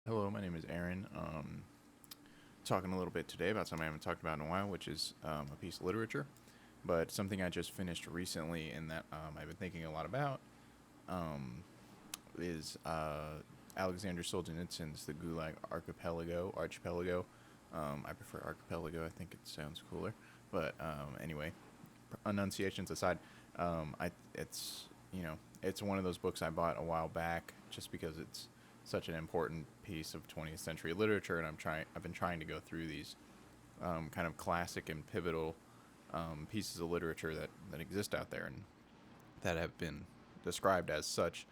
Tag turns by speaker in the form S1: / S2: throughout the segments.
S1: Hello, my name is Aaron. Talking a little bit today about something I haven't talked about in a while, which is a piece of literature, but something I just finished recently and that I've been thinking a lot about um, is Alexander Solzhenitsyn's The Gulag Archipelago. I prefer Archipelago. I think it sounds cooler. But anyway, enunciations aside, it's it's one of those books I bought a while back just because it's such an important piece of 20th century literature, and I've been trying to go through these kind of classic and pivotal pieces of literature that exist out there and that have been described as such.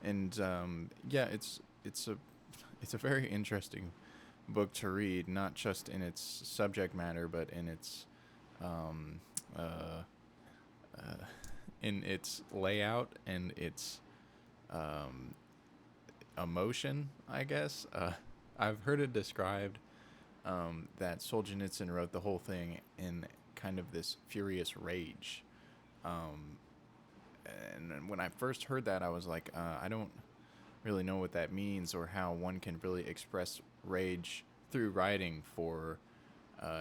S1: And yeah, it's a very interesting book to read, not just in its subject matter, but um, uh, uh, in its layout and its um, emotion, I guess. I've heard it described that Solzhenitsyn wrote the whole thing in kind of this furious rage. Um, and when I first heard that, I was like, I don't really know what that means or how one can really express rage through writing for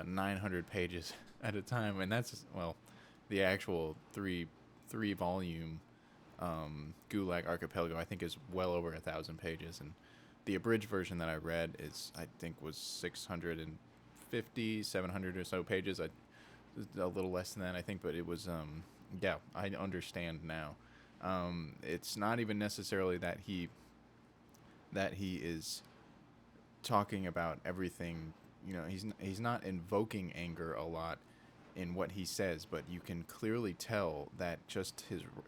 S1: 900 pages at a time. And that's, well, the actual three volume Gulag Archipelago, I think, is well over 1,000 pages, and the abridged version that I read is, I think, was 650, 700 or so pages. A little less than that, I think, but it was, yeah, I understand now. It's not even necessarily that he is talking about everything. He's not invoking anger a lot in what he says, but you can clearly tell that just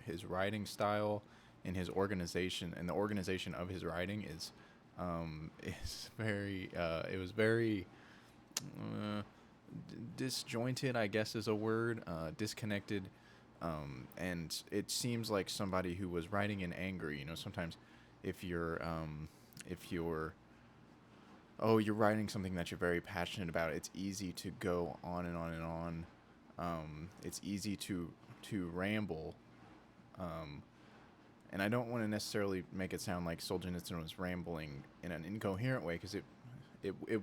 S1: his writing style and his organization and the organization of his writing is very it was very uh, disjointed, I guess is a word, disconnected, and it seems like somebody who was writing in anger. Sometimes if you're you're writing something that you're very passionate about, it's easy to go on and on and on. It's easy to ramble, um, and I don't want to necessarily make it sound like Solzhenitsyn was rambling in an incoherent way, because it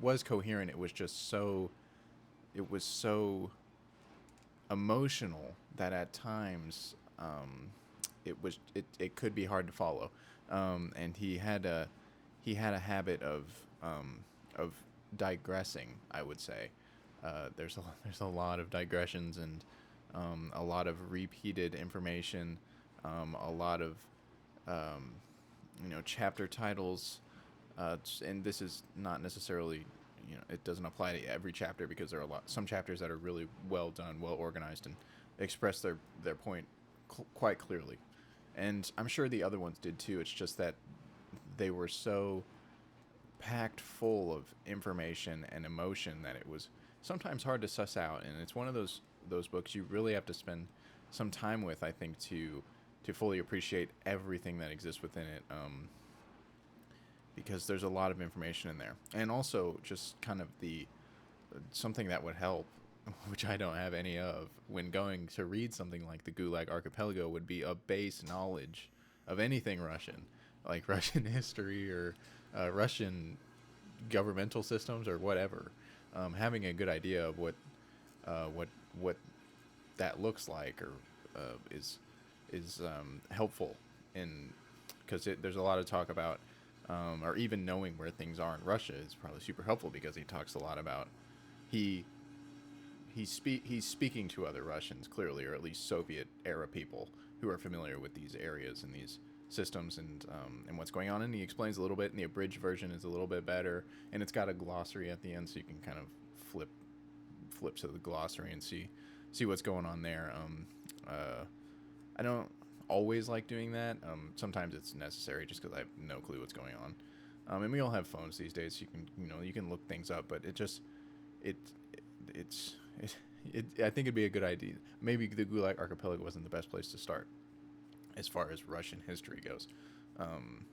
S1: was coherent. It was so emotional that at times it could be hard to follow, and he had a habit of digressing, I would say. There's a lot of digressions and a lot of repeated information, a lot of um, chapter titles, and this is not necessarily, it doesn't apply to every chapter, because there are some chapters that are really well done, well organized, and express their point quite clearly. And I'm sure the other ones did too. It's just that they were so packed full of information and emotion that it was sometimes hard to suss out. And it's one of those books you really have to spend some time with, I think, to fully appreciate everything that exists within it. Because there's a lot of information in there, and also just kind of the something that would help, which I don't have any of, when going to read something like the Gulag Archipelago, would be a base knowledge of anything Russian, like Russian history or Russian governmental systems or whatever. Having a good idea of what that looks like or is helpful in, because there's a lot of talk about, or even knowing where things are in Russia is probably super helpful, because he talks a lot about he he's speaking to other Russians, clearly, or at least Soviet era people who are familiar with these areas and these systems, and what's going on. And he explains a little bit, and the abridged version is a little bit better, and it's got a glossary at the end, so you can kind of flip to the glossary and see what's going on there. I don't always like doing that. Sometimes it's necessary just because I have no clue what's going on. And we all have phones these days, so you can look things up. But it it's I think it'd be a good idea. Maybe the Gulag Archipelago wasn't the best place to start as far as Russian history goes, um,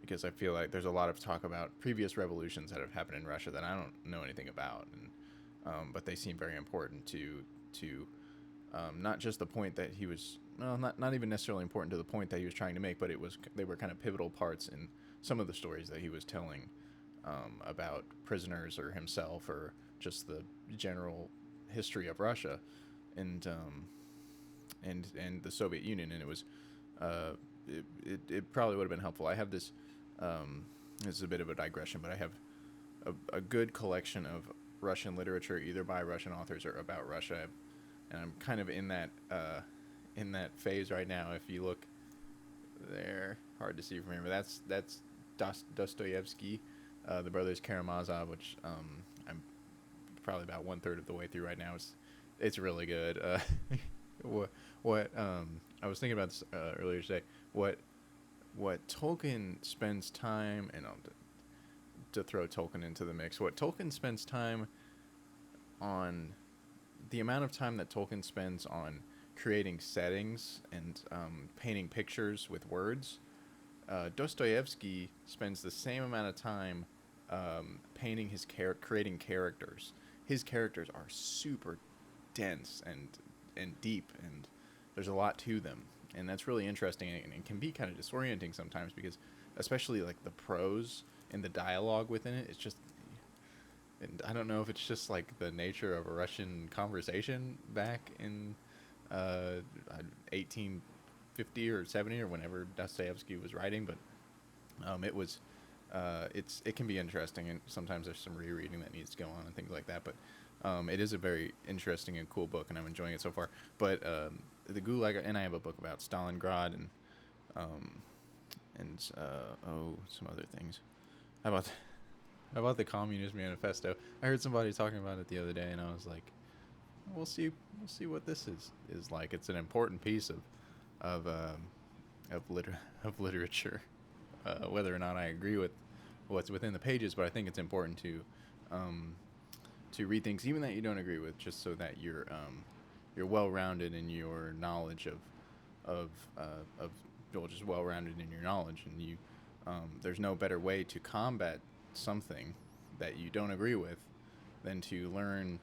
S1: because I feel like there's a lot of talk about previous revolutions that have happened in Russia that I don't know anything about, and but they seem very important to not just the point that he was, well, not even necessarily important to the point that he was trying to make, but they were kind of pivotal parts in some of the stories that he was telling, about prisoners or himself or just the general history of Russia and and the Soviet Union, and it was it probably would have been helpful. I have this. This is a bit of a digression, but I have a good collection of Russian literature, either by Russian authors or about Russia, and I'm kind of in that phase right now. If you look there, hard to see from here, but that's Dostoevsky, the brothers Karamazov, which I'm probably about 1/3 of the way through right now. It's really good. What I was thinking about this earlier today. What Tolkien spends time, and to throw Tolkien into the mix, what Tolkien spends time on, the amount of time that Tolkien spends on creating settings and painting pictures with words, Dostoevsky spends the same amount of time painting creating characters. His characters are super dense and deep, and there's a lot to them, and that's really interesting, and it can be kind of disorienting sometimes because, especially like the prose and the dialogue within it, it's just, and I don't know if it's just like the nature of a Russian conversation back in 1850 or 70 or whenever Dostoevsky was writing, but it can be interesting, and sometimes there's some rereading that needs to go on and things like that, but it is a very interesting and cool book, and I'm enjoying it so far. But the Gulag, and I have a book about Stalingrad and some other things. How about the Communist Manifesto? I heard somebody talking about it the other day, and I was like, we'll see what this is like. It's an important piece of literature, whether or not I agree with what's within the pages, but I think it's important to read things even that you don't agree with, just so that you're well-rounded in your knowledge just well-rounded in your knowledge, and you there's no better way to combat something that you don't agree with than to learn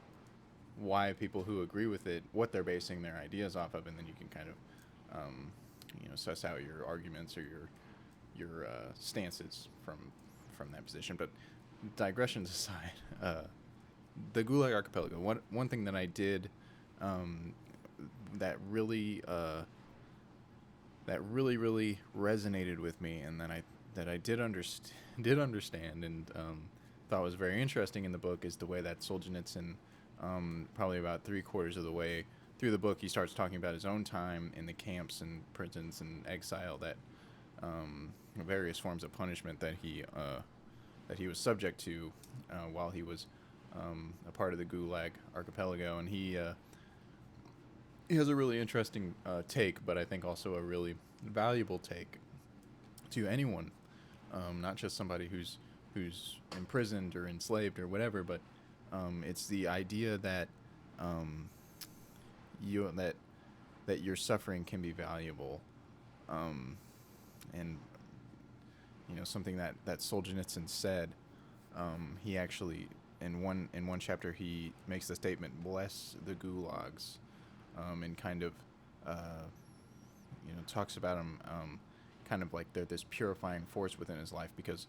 S1: why people who agree with it, what they're basing their ideas off of, and then you can kind of suss out your arguments or your stances from that position. But digressions aside, the Gulag Archipelago. One thing that I did that really resonated with me, and that I did understand and thought was very interesting in the book, is the way that Solzhenitsyn, probably about 3/4 of the way through the book, he starts talking about his own time in the camps and prisons and exile, that various forms of punishment that he was subject to while he was a part of the Gulag Archipelago, and he has a really interesting take, but I think also a really valuable take to anyone, not just somebody who's imprisoned or enslaved or whatever, but it's the idea that that your suffering can be valuable, and something that Solzhenitsyn said. He actually, in one chapter, he makes the statement, "Bless the gulags," and kind of talks about him, kind of like they're this purifying force within his life, because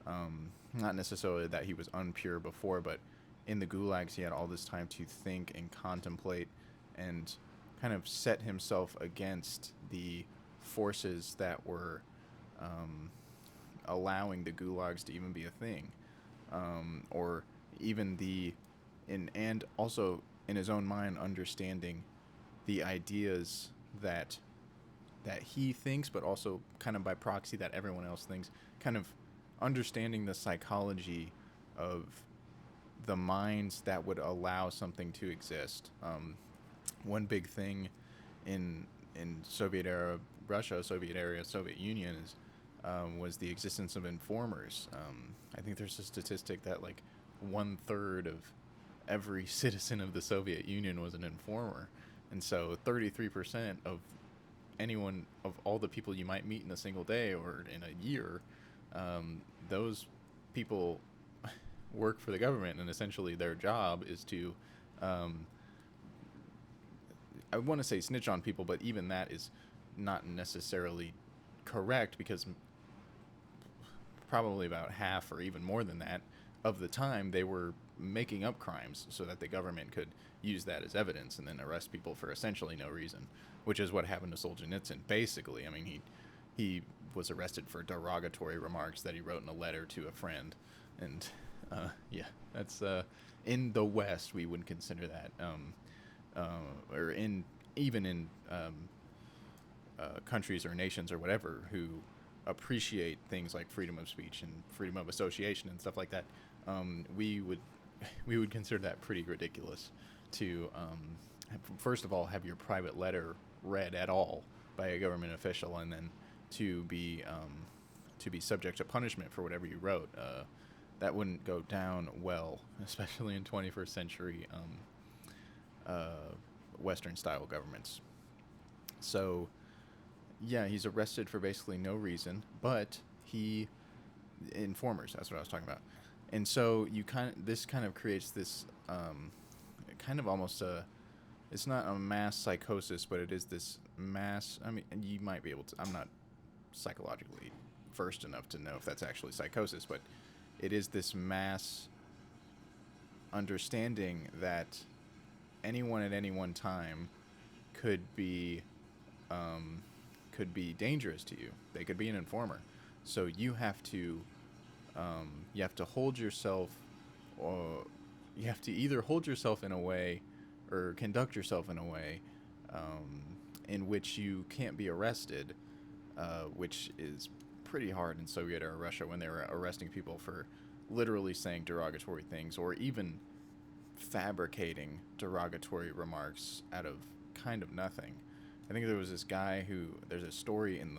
S1: not necessarily that he was unpure before, but in the gulags he had all this time to think and contemplate and kind of set himself against the forces that were allowing the gulags to even be a thing, or even and also in his own mind understanding the ideas that he thinks, but also kind of by proxy that everyone else thinks, kind of understanding the psychology of the minds that would allow something to exist. One big thing in Soviet era Russia, Soviet Union was the existence of informers. I think there's a statistic that like 1/3 of every citizen of the Soviet Union was an informer, and so 33% of all the people you might meet in a single day or in a year, those people work for the government, and essentially their job is to, I want to say snitch on people, but even that is not necessarily correct, because probably about half or even more than that of the time they were making up crimes so that the government could use that as evidence and then arrest people for essentially no reason, which is what happened to Solzhenitsyn. Basically, I mean, he was arrested for derogatory remarks that he wrote in a letter to a friend, and yeah, that's in the West we wouldn't consider that, or in even in countries or nations or whatever who appreciate things like freedom of speech and freedom of association and stuff like that, we would consider that pretty ridiculous to first of all have your private letter read at all by a government official, and then to be subject to punishment for whatever you wrote. That wouldn't go down well, especially in 21st century Western style governments. So yeah, he's arrested for basically no reason, but informers, that's what I was talking about. And so this kind of creates this kind of almost it's not a mass psychosis, but it is this mass, I mean, you might be able to, I'm not psychologically versed enough to know if that's actually psychosis, but it is this mass understanding that anyone at any one time could be dangerous to you. They could be an informer. So you have to hold yourself, or you have to either hold yourself in a way or conduct yourself in a way in which you can't be arrested, which is pretty hard in Soviet era Russia when they were arresting people for literally saying derogatory things or even fabricating derogatory remarks out of kind of nothing. I think there was this guy there's a story in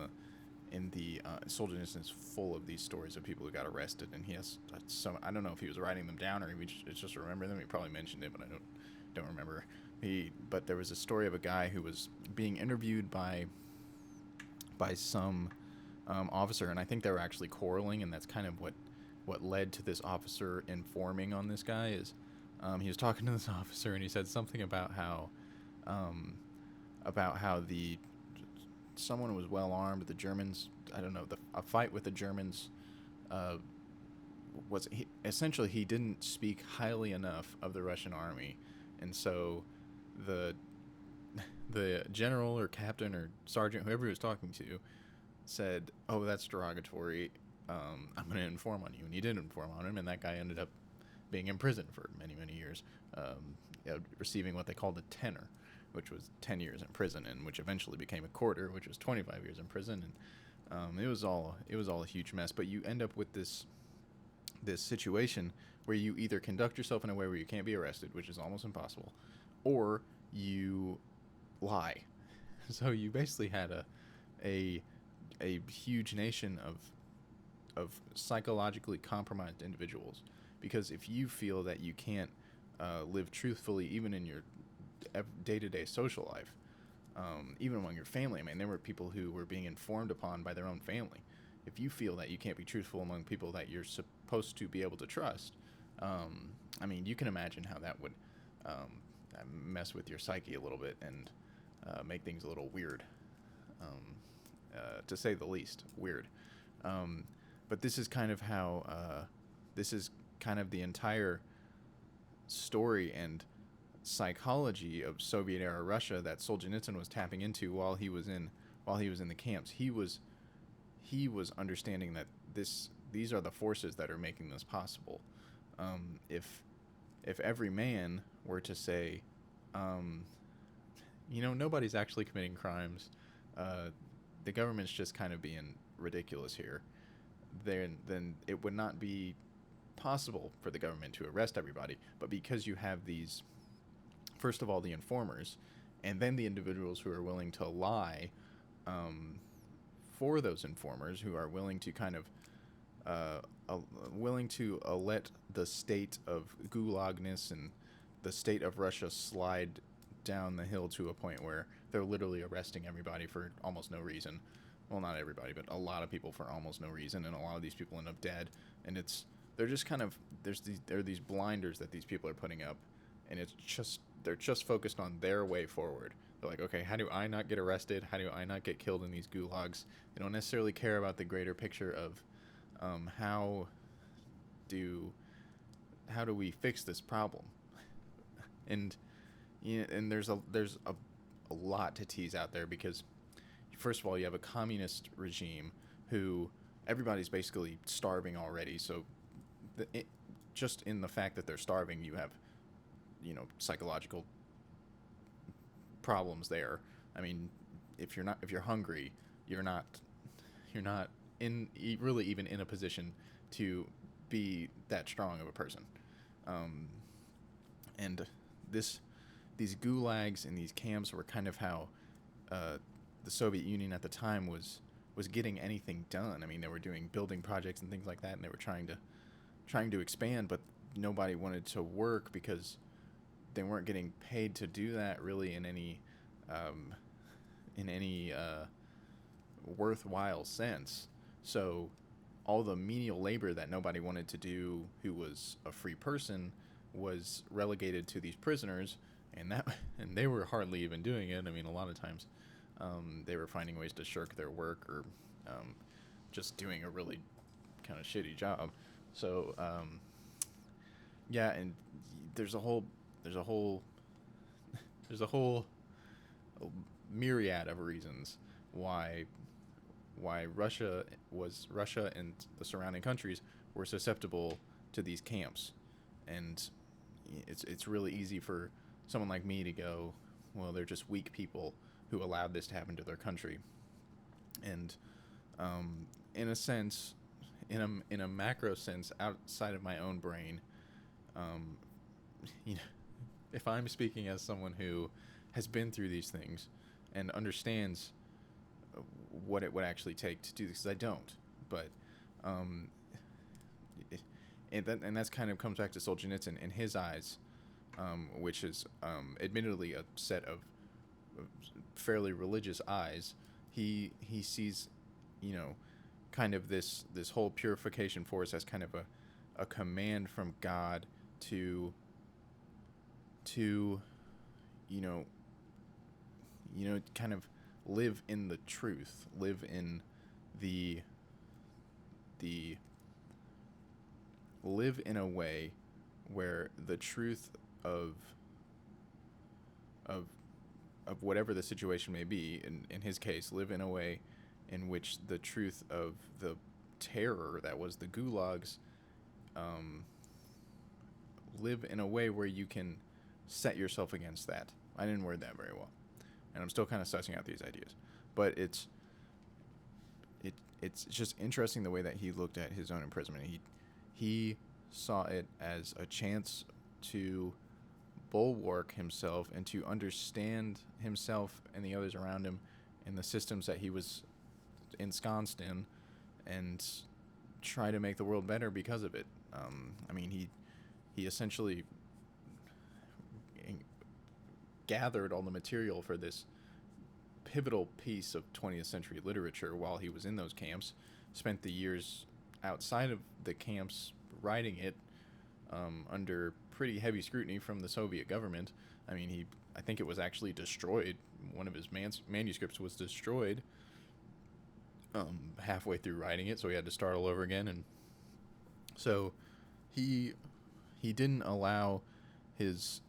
S1: the Solzhenitsyn's full of these stories of people who got arrested, and he has some, I don't know if he was writing them down or he just remember them. He probably mentioned it, but I don't remember. But there was a story of a guy who was being interviewed by some officer, and I think they were actually quarreling, and that's kind of what led to this officer informing on this guy. Is he was talking to this officer, and he said something about how someone was well armed. The Germans, I don't know, a fight with the Germans essentially he didn't speak highly enough of the Russian army, and so the general or captain or sergeant, whoever he was talking to, said, "Oh, that's derogatory. I'm going to inform on you." And he did inform on him, and that guy ended up being imprisoned for many, many years, receiving what they called a tenor, which was 10 years in prison, and which eventually became a quarter, which was 25 years in prison. And it was all a huge mess. But you end up with this situation where you either conduct yourself in a way where you can't be arrested, which is almost impossible, or you lie. So you basically had a huge nation of psychologically compromised individuals, because if you feel that you can't live truthfully even in your day-to-day social life, even among your family. I mean, there were people who were being informed upon by their own family. If you feel that you can't be truthful among people that you're supposed to be able to trust, I mean, you can imagine how that would mess with your psyche a little bit and make things a little weird, to say the least, weird. But this is kind of how this is kind of the entire story and psychology of Soviet era Russia that Solzhenitsyn was tapping into while he was in the camps. He was understanding that these are the forces that are making this possible. If every man were to say, nobody's actually committing crimes, the government's just kind of being ridiculous here, then it would not be possible for the government to arrest everybody. But because you have these, first of all, the informers, and then the individuals who are willing to lie for those informers, who are willing to kind of let the state of gulagness and the state of Russia slide down the hill to a point where they're literally arresting everybody for almost no reason. Well, not everybody, but a lot of people for almost no reason, and a lot of these people end up dead. And they're just kind of, there are these blinders that these people are putting up, and they're just focused on their way forward. They're like, okay, how do I not get arrested? How do I not get killed in these gulags? They don't necessarily care about the greater picture of How do we fix this problem? And and there's a lot to tease out there, because first of all, you have a communist regime who everybody's basically starving already. So just in the fact that they're starving, you have psychological problems there. I mean, if you're hungry, you're not really even in a position to be that strong of a person. Um, and this these gulags and these camps were kind of how the Soviet Union at the time was getting anything done. I mean, they were doing building projects and things like that, and they were trying to expand, but nobody wanted to work because they weren't getting paid to do that really um, in any worthwhile sense. So all the menial labor that nobody wanted to do, who was a free person, was relegated to these prisoners, and they were hardly even doing it. I mean, a lot of times they were finding ways to shirk their work, or just doing a really kind of shitty job. So yeah, and there's a whole there's a whole there's a whole myriad of reasons why Russia and the surrounding countries were susceptible to these camps. And it's really easy for someone like me to go, well, they're just weak people who allowed this to happen to their country. And in a sense, in a macro sense, outside of my own brain, um, you know, if I'm speaking as someone who has been through these things and understands what it would actually take to do this, because I don't, but um, and that's kind of comes back to Solzhenitsyn. In his eyes, which is admittedly a set of fairly religious eyes, he sees, kind of this whole purification force as kind of a command from God to you know kind of live in the truth, live in the live in a way where the truth of of whatever the situation may be, in his case, live in a way in which the truth of the terror that was the gulags, live in a way where you can set yourself against that. I didn't word that very well, and I'm still kind of sussing out these ideas, but it's just interesting the way that he looked at his own imprisonment. He saw it as a chance to bulwark himself and to understand himself and the others around him and the systems that he was ensconced in, and try to make the world better because of it. I mean, he essentially gathered all the material for this pivotal piece of 20th century literature while he was in those camps, spent the years outside of the camps writing it, under pretty heavy scrutiny from the Soviet government. I mean, I think it was actually destroyed. One of his manuscripts was destroyed halfway through writing it, so he had to start all over again. And so he didn't allow his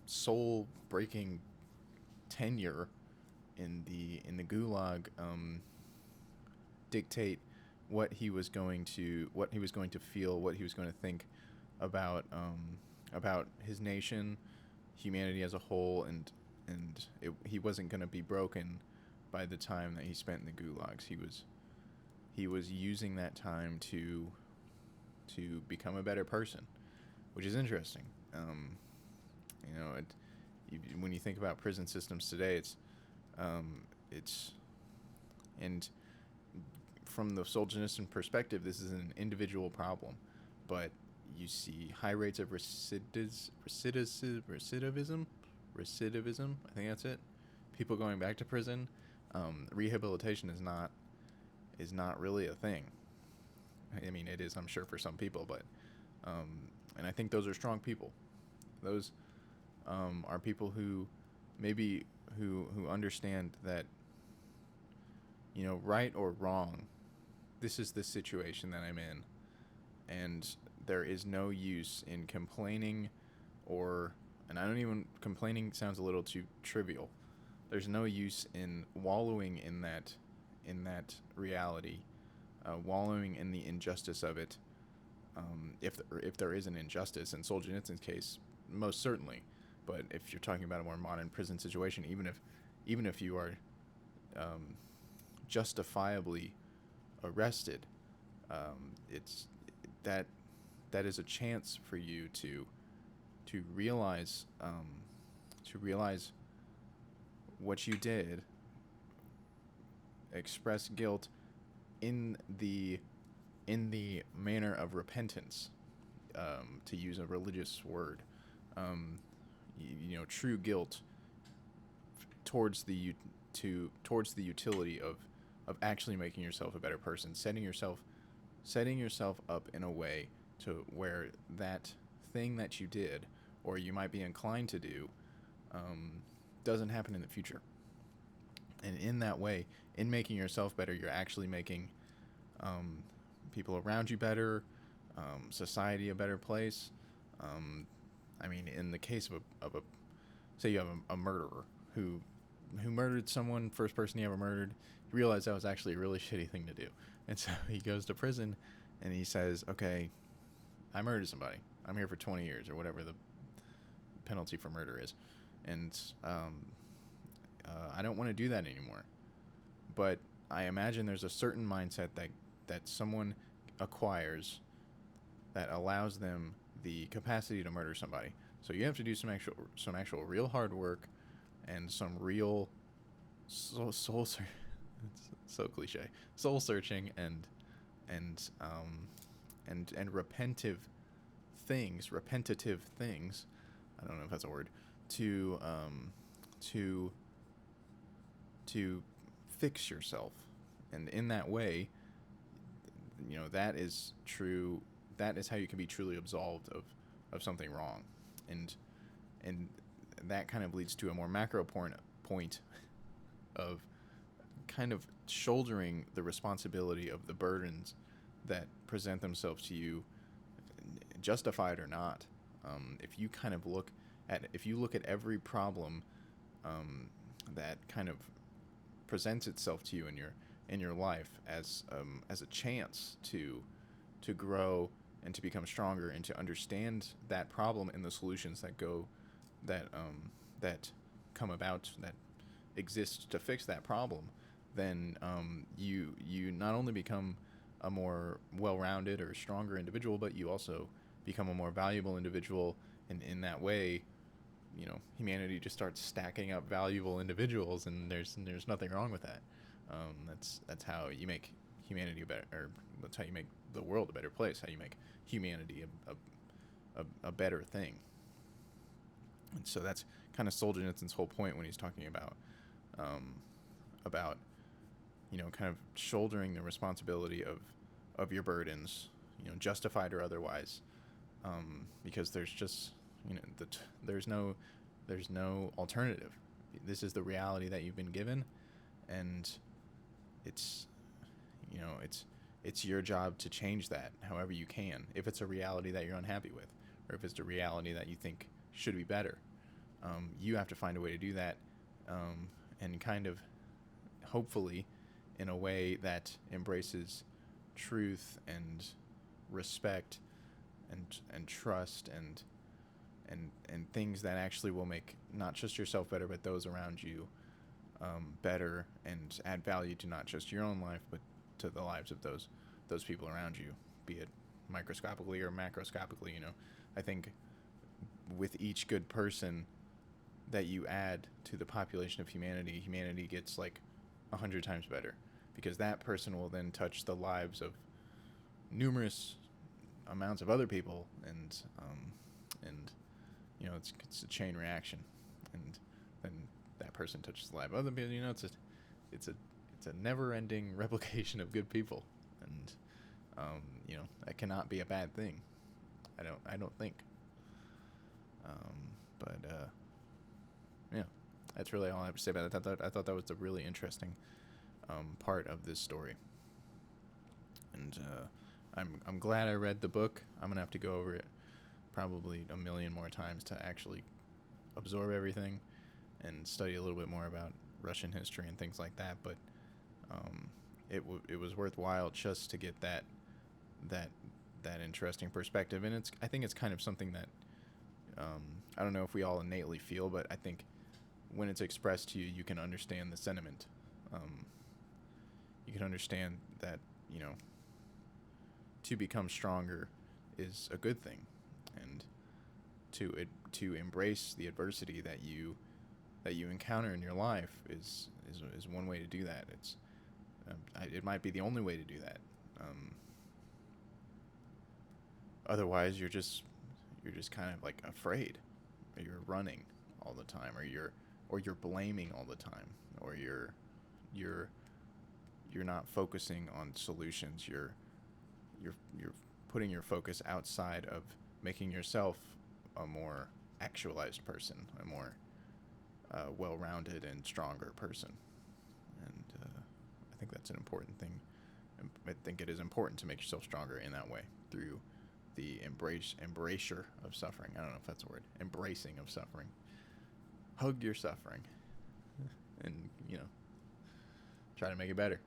S1: soul breaking tenure in the Gulag dictate what he was going to feel, what he was going to think about his nation, humanity as a whole, and he wasn't going to be broken by the time that he spent in the gulags. He was using that time to become a better person, which is interesting. When you think about prison systems today, it's and from the Solzhenitsyn perspective, this is an individual problem, but you see high rates of recidivism. I think that's it. People going back to prison. Rehabilitation is not really a thing. I mean, it is, I'm sure, for some people, but and I think those are strong people. Those are people who maybe who understand that, right or wrong, this is the situation that I'm in, and there is no use in complaining, or, and I don't even, complaining sounds a little too trivial. There's no use in wallowing in that reality, wallowing in the injustice of it. If there is an injustice, in Solzhenitsyn's case, most certainly. But if you're talking about a more modern prison situation, even if you are justifiably arrested, it's that that is a chance for you to realize what you did, express guilt in the manner of repentance, to use a religious word. True guilt towards towards the utility of actually making yourself a better person, setting yourself up in a way to where that thing that you did, or you might be inclined to do, doesn't happen in the future. And in that way, in making yourself better, you're actually making people around you better, society a better place. In the case of a say you have a murderer who murdered someone, first person he ever murdered, he realized that was actually a really shitty thing to do, and so he goes to prison, and he says, "Okay, I murdered somebody. I'm here for 20 years or whatever the penalty for murder is, and I don't want to do that anymore." But I imagine there's a certain mindset that someone acquires that allows them the capacity to murder somebody. So you have to do some actual real hard work and some real soul it's so cliche, soul searching and repetitive things. I don't know if that's a word, to fix yourself, and in that way, that is true. That is how you can be truly absolved of something wrong, and that kind of leads to a more macro point of kind of shouldering the responsibility of the burdens that present themselves to you, justified or not. If you look at every problem that kind of presents itself to you in your life as a chance to grow and to become stronger and to understand that problem and the solutions that come about, that exist to fix that problem, then you not only become a more well-rounded or stronger individual, but you also become a more valuable individual, and in that way, humanity just starts stacking up valuable individuals, and there's nothing wrong with that. That's how you make humanity better, or that's how you make the world a better place. How you make humanity a better thing. And so that's kind of Solzhenitsyn's whole point when he's talking about kind of shouldering the responsibility of your burdens, justified or otherwise, because there's just there's no alternative. This is the reality that you've been given, and it's your job to change that however you can. If it's a reality that you're unhappy with, or if it's a reality that you think should be better, you have to find a way to do that, and kind of hopefully in a way that embraces truth and respect and trust and things that actually will make not just yourself better, but those around you better, and add value to not just your own life, but to the lives of those people around you, be it microscopically or macroscopically. I think with each good person that you add to the population of humanity gets like 100 times better, because that person will then touch the lives of numerous amounts of other people, and it's a chain reaction, and then that person touches the life of other people. It's a never-ending replication of good people, and that cannot be a bad thing. I don't think. Yeah, that's really all I have to say about it. I thought that was a really interesting part of this story. And I'm glad I read the book. I'm gonna have to go over it probably a million more times to actually absorb everything and study a little bit more about Russian history and things like that. But it was worthwhile just to get that interesting perspective. And I think it's kind of something that I don't know if we all innately feel, but I think when it's expressed to you, you can understand the sentiment. You can understand that, you know, to become stronger is a good thing, and to embrace the adversity that you encounter in your life is one way to do that. It's it might be the only way to do that. Otherwise, you're just kind of like afraid, or you're running all the time, or you're blaming all the time, or you're not focusing on solutions. You're putting your focus outside of making yourself a more actualized person, a more well-rounded and stronger person. And I think that's an important thing. I think it is important to make yourself stronger in that way, through the embracer of suffering. I don't know if that's a word. Embracing of suffering. Hug your suffering, and try to make it better.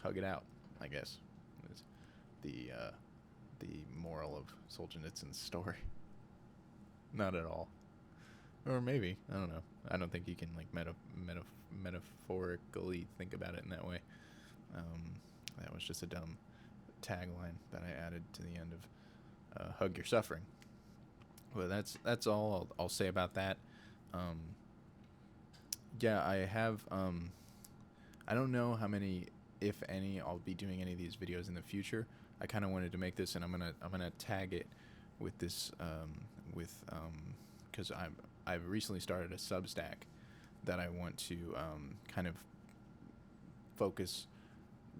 S1: Hug it out, I guess, is the moral of Solzhenitsyn's story. Not at all. Or maybe, I don't know. I don't think you can like metaphorically think about it in that way. That was just a dumb tagline that I added to the end of hug your suffering. Well, that's all I'll say about that. Yeah, I have. I don't know how many, if any, I'll be doing any of these videos in the future. I kind of wanted to make this, and I'm gonna tag it with this because I've recently started a Substack that I want to kind of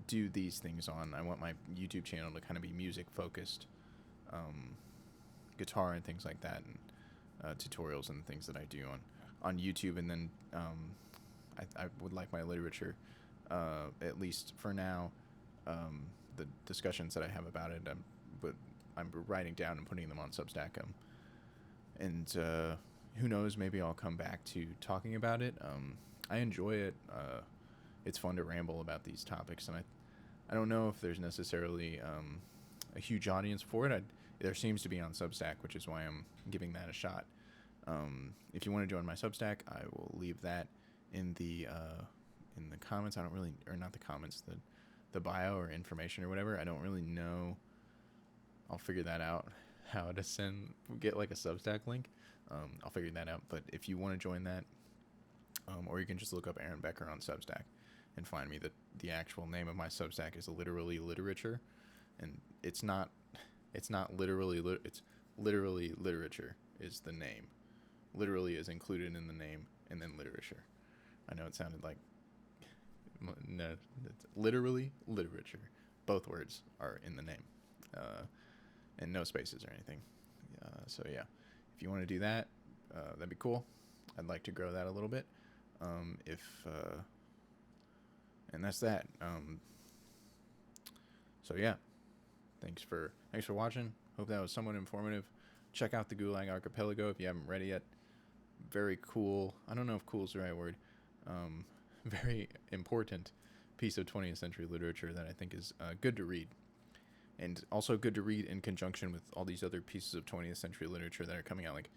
S1: do these things on. I want my YouTube channel to kind of be music focused, guitar and things like that, and tutorials and things that I do on YouTube. And then I would like my literature, at least for now, the discussions that I have about it, but I'm writing down and putting them on Substack. And who knows, maybe I'll come back to talking about it. I enjoy it. It's fun to ramble about these topics, and I don't know if there's necessarily a huge audience for it. There seems to be on Substack, which is why I'm giving that a shot. If you want to join my Substack, I will leave that in the comments. I don't really, or not the comments, the bio or information or whatever. I don't really know. I'll figure that out, how to get like a Substack link. I'll figure that out. But if you want to join that, or you can just look up Aaron Becker on Substack and find me. The actual name of my Substack is Literally Literature, and it's not literally it's literally literature is the name. Literally is included in the name, and then literature. I know it sounded like no, it's literally literature. Both words are in the name, and no spaces or anything. So yeah, if you want to do that, that'd be cool. I'd like to grow that a little bit. And that's that. So yeah, thanks for watching. Hope that was somewhat informative. Check out the Gulag Archipelago if you haven't read it yet. Very cool. I don't know if cool is the right word. Very important piece of 20th century literature that I think is good to read, and also good to read in conjunction with all these other pieces of 20th century literature that are coming out. Like,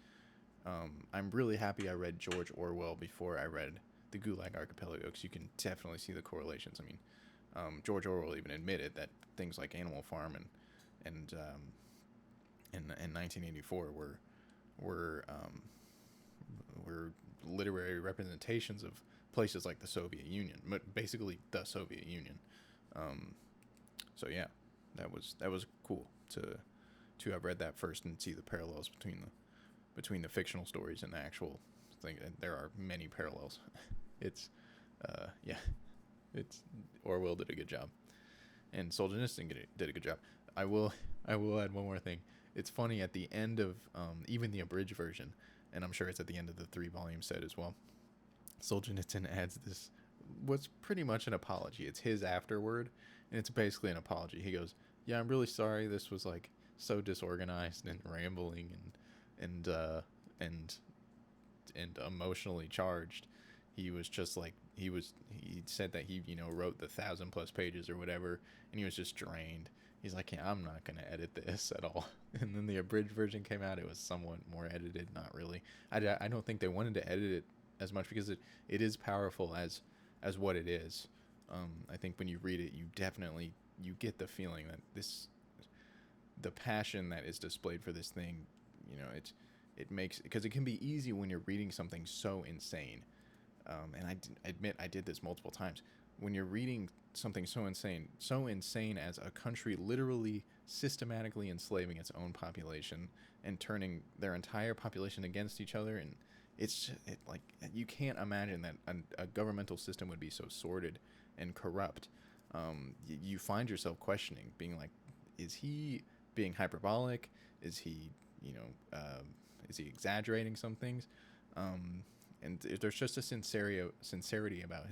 S1: I'm really happy I read George Orwell before I read the Gulag Archipelago, because you can definitely see the correlations. I mean, George Orwell even admitted that things like Animal Farm and 1984 were literary representations of places like the Soviet Union, but basically the Soviet Union. So yeah, that was cool to have read that first and see the parallels between the fictional stories and the actual thing. And there are many parallels. It's Orwell did a good job, and Solzhenitsyn did a good job. I will add one more thing. It's funny at the end of even the abridged version, and I'm sure it's at the end of the 3-volume set as well. Solzhenitsyn adds this, what's pretty much an apology. It's his afterword, and it's basically an apology. He goes, "Yeah, I'm really sorry. This was like so disorganized and rambling and and emotionally charged. He was just like he said that he wrote the 1,000+ pages or whatever, and he was just drained. He's like, yeah, I'm not gonna edit this at all. And then the abridged version came out. It was somewhat more edited, not really. I don't think they wanted to edit it as much because it is powerful as what it is. I think when you read it, you get the feeling that the passion that is displayed for this thing, it makes, because it can be easy when you're reading something so insane. And I admit I did this multiple times. When you're reading something so insane as a country literally systematically enslaving its own population and turning their entire population against each other, and like you can't imagine that a governmental system would be so sordid and corrupt. You find yourself questioning, being like, is he being hyperbolic? Is he, is he exaggerating some things? And there's just a sincerity about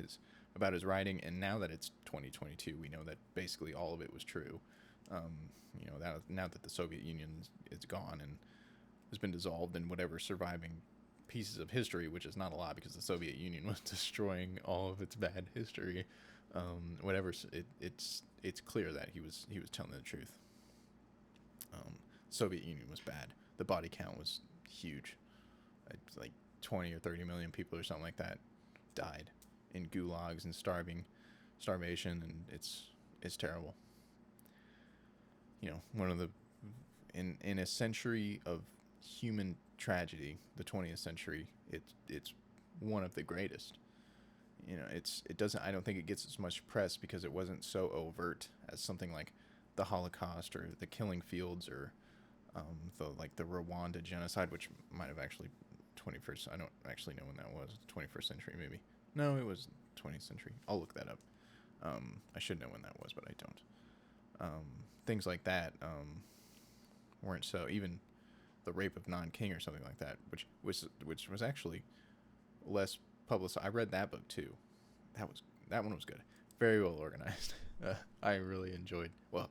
S1: his writing. And now that it's 2022, we know that basically all of it was true. Now that the Soviet Union is gone and has been dissolved, and whatever surviving pieces of history, which is not a lot because the Soviet Union was destroying all of its bad history. It's clear that he was telling the truth. Soviet Union was bad. The body count was huge. Like 20 or 30 million people or something like that died in gulags and starvation, and it's terrible. One of the in a century of human tragedy, the 20th century, it's one of the greatest. It doesn't, I don't think it gets as much press because it wasn't so overt as something like the Holocaust or the killing fields, or the Rwanda genocide, which might have actually 21st. I don't actually know when that was. 21st century, maybe. No, it was 20th century. I'll look that up. I should know when that was, but I don't. Things like that weren't so. Even the rape of Non-King or something like that, which was actually less publicized. I read that book too. That one was good. Very well organized. I really enjoyed. Well,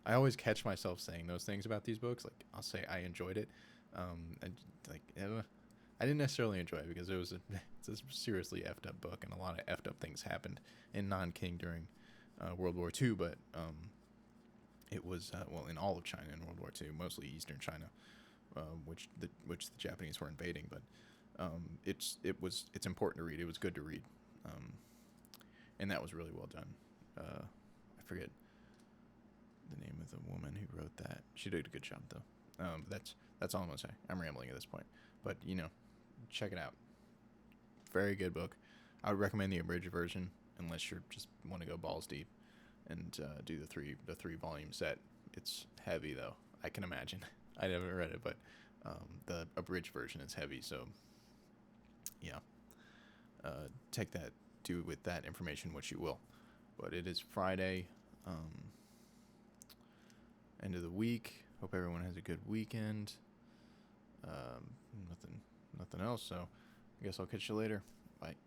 S1: I always catch myself saying those things about these books. Like, I'll say I enjoyed it. I didn't necessarily enjoy it because it's a seriously effed up book, and a lot of effed up things happened in Non-King during World War II. But it was in all of China in World War II, mostly Eastern China, which the Japanese were invading. But it's important to read. It was good to read, and that was really well done. I forget the name of the woman who wrote that. She did a good job though. That's all I'm gonna say. I'm rambling at this point, but check it out. Very good book. I would recommend the abridged version unless you just want to go balls deep and do the three volume set. It's heavy though. I can imagine. I never read it, but the abridged version is heavy. So yeah, take that. Do with that information what you will. But it is Friday, end of the week. Hope everyone has a good weekend. Nothing else. So I guess I'll catch you later. Bye.